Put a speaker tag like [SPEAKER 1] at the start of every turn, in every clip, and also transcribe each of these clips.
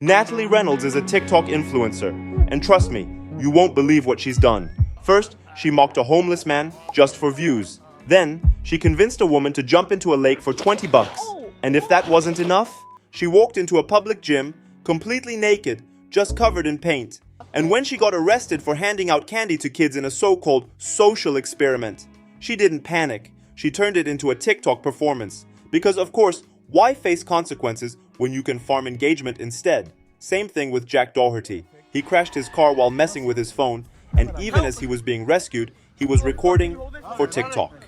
[SPEAKER 1] Natalie Reynolds is a TikTok influencer, and trust me, you won't believe what she's done. First, she mocked a homeless man just for views. Then, she convinced a woman to jump into a lake for 20 bucks. And if that wasn't enough, she walked into a public gym, completely naked, just covered in paint. And when she got arrested for handing out candy to kids in a so-called social experiment, she didn't panic. She turned it into a TikTok performance. Because of course, why face consequences when you can farm engagement instead? Same thing with Jack Doherty. He crashed his car while messing with his phone, and even as he was being rescued, he was recording for TikTok.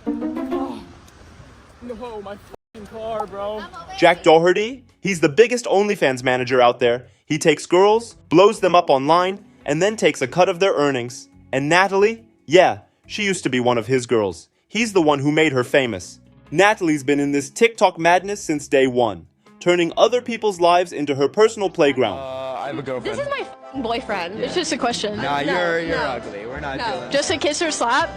[SPEAKER 2] No, my f***ing car, bro.
[SPEAKER 1] Jack Doherty, he's the biggest OnlyFans manager out there. He takes girls, blows them up online, and then takes a cut of their earnings. And Natalie? Yeah, she used to be one of his girls. He's the one who made her famous. Natalie's been in this TikTok madness since day one, turning other people's lives into her personal playground.
[SPEAKER 3] I have a girlfriend.
[SPEAKER 4] This is my f***ing boyfriend. It's just a question.
[SPEAKER 3] Nah, you're ugly. We're not doing
[SPEAKER 4] Just a kiss or slap?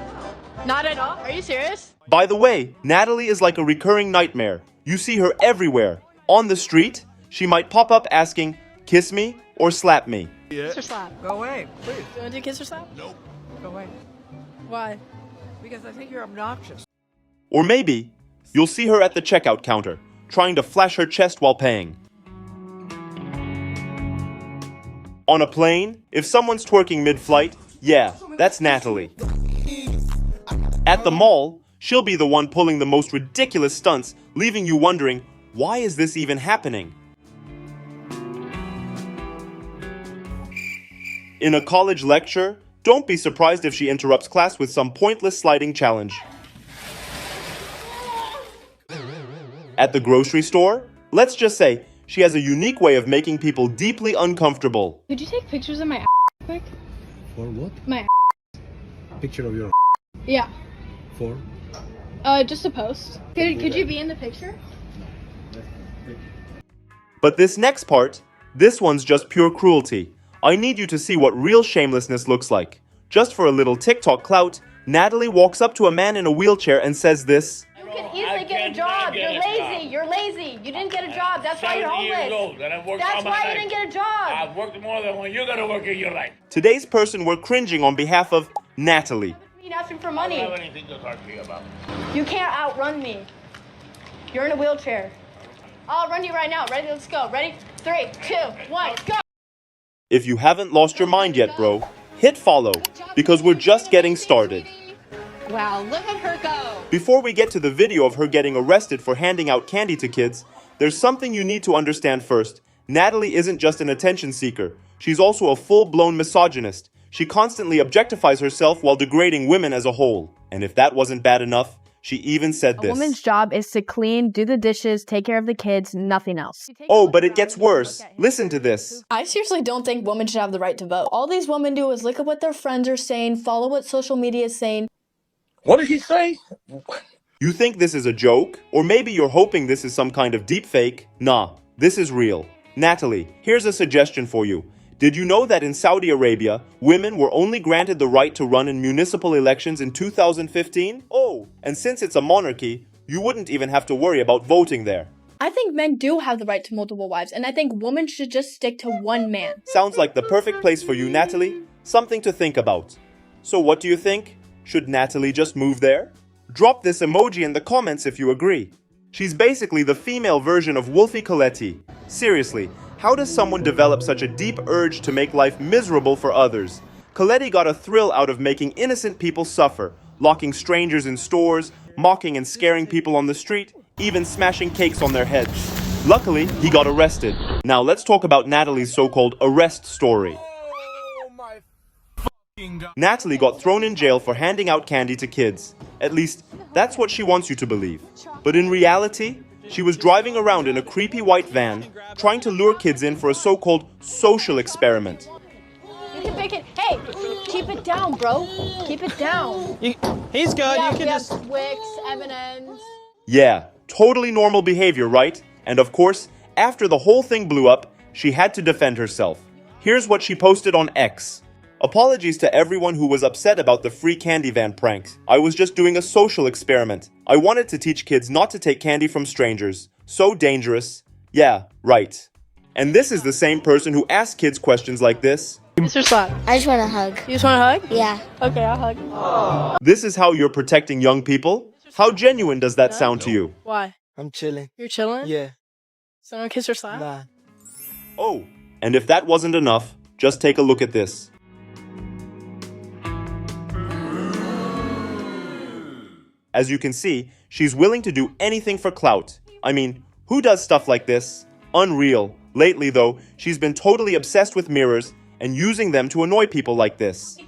[SPEAKER 4] Not at all? Are you serious?
[SPEAKER 1] By the way, Natalie is like a recurring nightmare. You see her everywhere. On the street, she might pop up asking, kiss me or slap me.
[SPEAKER 4] Kiss or slap?
[SPEAKER 5] Go away, please.
[SPEAKER 4] You want to do kiss or slap?
[SPEAKER 5] Go away.
[SPEAKER 4] Why?
[SPEAKER 5] Because I think you're obnoxious.
[SPEAKER 1] Or maybe, you'll see her at the checkout counter, trying to flash her chest while paying. On a plane, if someone's twerking mid-flight, yeah, that's Natalie. At the mall, she'll be the one pulling the most ridiculous stunts, leaving you wondering, why is this even happening? In a college lecture, don't be surprised if she interrupts class with some pointless sliding challenge. At the grocery store, let's just say, she has a unique way of making people deeply uncomfortable.
[SPEAKER 6] Could you take pictures of my quick?
[SPEAKER 7] For what?
[SPEAKER 6] My
[SPEAKER 7] Picture of your
[SPEAKER 6] yeah.
[SPEAKER 7] for?
[SPEAKER 6] Just a post. Could you be in the picture?
[SPEAKER 1] But this next part, this one's just pure cruelty. I need you to see what real shamelessness looks like. Just for a little TikTok clout, Natalie walks up to a man in a wheelchair and says this.
[SPEAKER 8] You can easily get a job. You're lazy. You're lazy. You didn't get a job. That's why you're
[SPEAKER 9] 70 years
[SPEAKER 8] homeless.
[SPEAKER 9] old, and I've worked
[SPEAKER 8] That's
[SPEAKER 9] all my
[SPEAKER 8] why you
[SPEAKER 9] life.
[SPEAKER 8] didn't get a job.
[SPEAKER 9] I've worked more than what you're gonna work in your life.
[SPEAKER 1] Today's person we're cringing on behalf of Natalie.
[SPEAKER 8] You're asking for
[SPEAKER 9] I
[SPEAKER 8] money.
[SPEAKER 9] don't have anything to talk to you about.
[SPEAKER 8] You can't outrun me. You're in a wheelchair. I'll run you right now. Ready? Let's go. Ready? 3, 2, 1, go.
[SPEAKER 1] If you haven't lost your mind yet, bro, hit follow, because we're just getting started.
[SPEAKER 4] Wow, look at her go.
[SPEAKER 1] Before we get to the video of her getting arrested for handing out candy to kids, there's something you need to understand first. Natalie isn't just an attention seeker. She's also a full-blown misogynist. She constantly objectifies herself while degrading women as a whole. And if that wasn't bad enough, she even said
[SPEAKER 10] A
[SPEAKER 1] this.
[SPEAKER 10] woman's job is to clean, do the dishes, take care of the kids, nothing else.
[SPEAKER 1] Oh, but it gets worse. Listen to this.
[SPEAKER 4] I seriously don't think women should have the right to vote. All these women do is look at what their friends are saying, follow what social media is saying.
[SPEAKER 9] What did he say?
[SPEAKER 1] You think this is a joke? Or maybe you're hoping this is some kind of deepfake? Nah, this is real. Natalie, here's a suggestion for you. Did you know that in Saudi Arabia, women were only granted the right to run in municipal elections in 2015? Oh, and since it's a monarchy, you wouldn't even have to worry about voting there.
[SPEAKER 4] I think men do have the right to multiple wives, and I think women should just stick to one man.
[SPEAKER 1] Sounds like the perfect place for you, Natalie. Something to think about. So what do you think? Should Natalie just move there? Drop this emoji in the comments if you agree. She's basically the female version of Wolfie Coletti. Seriously, how does someone develop such a deep urge to make life miserable for others? Coletti got a thrill out of making innocent people suffer, locking strangers in stores, mocking and scaring people on the street, even smashing cakes on their heads. Luckily, he got arrested. Now let's talk about Natalie's so-called arrest story. Natalie got thrown in jail for handing out candy to kids. At least, that's what she wants you to believe. But in reality, she was driving around in a creepy white van, trying to lure kids in for a so-called social experiment.
[SPEAKER 8] You can pick it. Hey, keep it down, bro. Keep it down.
[SPEAKER 2] He's good.
[SPEAKER 8] Yeah,
[SPEAKER 2] You can
[SPEAKER 8] we
[SPEAKER 2] just.
[SPEAKER 8] have Twix, M&Ms.
[SPEAKER 1] Yeah, totally normal behavior, right? And of course, after the whole thing blew up, she had to defend herself. Here's what she posted on X. Apologies to everyone who was upset about the free candy van pranks. I was just doing a social experiment. I wanted to teach kids not to take candy from strangers. So dangerous. Yeah, right. And this is the same person who asks kids questions like this.
[SPEAKER 6] Mr. Slap.
[SPEAKER 8] I just want a hug.
[SPEAKER 6] You just want a hug?
[SPEAKER 8] Yeah.
[SPEAKER 6] Okay, I'll hug.
[SPEAKER 1] This is how you're protecting young people? How genuine does that sound to you?
[SPEAKER 6] Why?
[SPEAKER 3] I'm chilling.
[SPEAKER 6] You're chilling?
[SPEAKER 3] Yeah.
[SPEAKER 6] So no kiss or slap?
[SPEAKER 3] Nah.
[SPEAKER 1] Oh, and if that wasn't enough, just take a look at this. As you can see, she's willing to do anything for clout. I mean, who does stuff like this? Unreal. Lately, though, she's been totally obsessed with mirrors and using them to annoy people like this.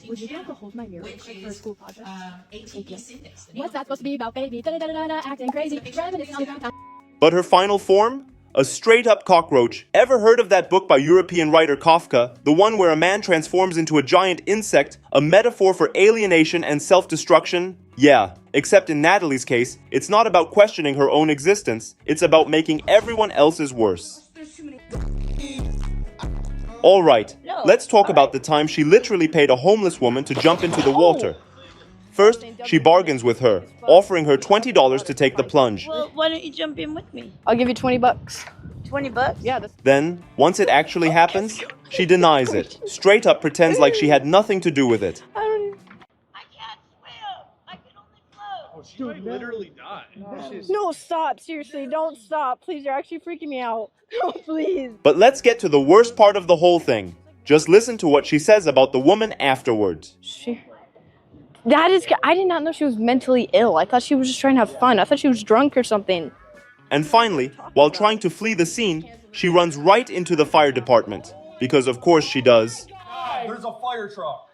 [SPEAKER 6] Would you be able to hold my mirror for a school project? What's that supposed to be about, baby? Acting crazy. Reminiscing on the downtown.
[SPEAKER 1] But her final form? A straight-up cockroach. Ever heard of that book by European writer Kafka? The one where a man transforms into a giant insect, a metaphor for alienation and self-destruction? Yeah, except in Natalie's case, it's not about questioning her own existence, it's about making everyone else's worse. Alright, let's talk about the time she literally paid a homeless woman to jump into the water. First, she bargains with her, offering her $20 to take the plunge.
[SPEAKER 8] Well, why don't you jump in with me?
[SPEAKER 4] I'll give you $20.
[SPEAKER 8] 20 bucks?
[SPEAKER 4] Yeah,
[SPEAKER 1] Then, once it actually happens, she denies it, straight up pretends like she had nothing to do with it.
[SPEAKER 8] I can't swim. I can only float.
[SPEAKER 2] She might literally die.
[SPEAKER 6] No, stop. Seriously, don't stop. Please, you're actually freaking me out. No, please.
[SPEAKER 1] But let's get to the worst part of the whole thing. Just listen to what she says about the woman afterwards.
[SPEAKER 6] I did not know she was mentally ill. I thought she was just trying to have fun. I thought she was drunk or something.
[SPEAKER 1] And finally, while trying to flee the scene, she runs right into the fire department. Because of course she does.
[SPEAKER 2] There's a fire truck.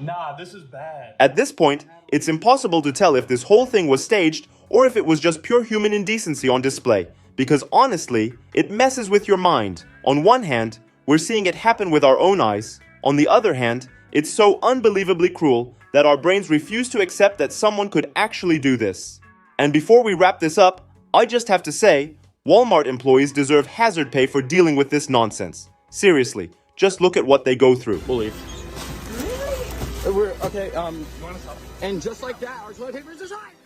[SPEAKER 2] Nah, this is bad.
[SPEAKER 1] At this point, it's impossible to tell if this whole thing was staged or if it was just pure human indecency on display. Because honestly, it messes with your mind. On one hand, we're seeing it happen with our own eyes. On the other hand, it's so unbelievably cruel that our brains refuse to accept that someone could actually do this. And before we wrap this up, I just have to say, Walmart employees deserve hazard pay for dealing with this nonsense. Seriously, just look at what they go through.
[SPEAKER 3] And just like that, our toilet paper is designed.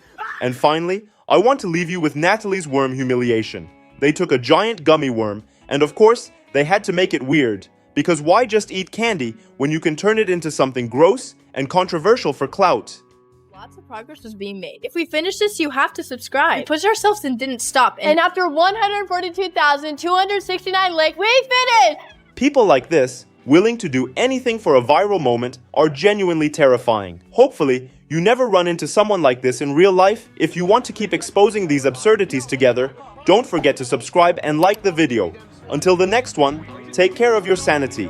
[SPEAKER 1] And finally, I want to leave you with Natalie's worm humiliation. They took a giant gummy worm, and of course, they had to make it weird. Because why just eat candy when you can turn it into something gross and controversial for clout?
[SPEAKER 4] Lots of progress was being made. If we finish this, you have to subscribe. We pushed ourselves and didn't stop. And after 142,269 likes, we finished!
[SPEAKER 1] People like this, willing to do anything for a viral moment, are genuinely terrifying. Hopefully, you never run into someone like this in real life. If you want to keep exposing these absurdities together, don't forget to subscribe and like the video. Until the next one, take care of your sanity.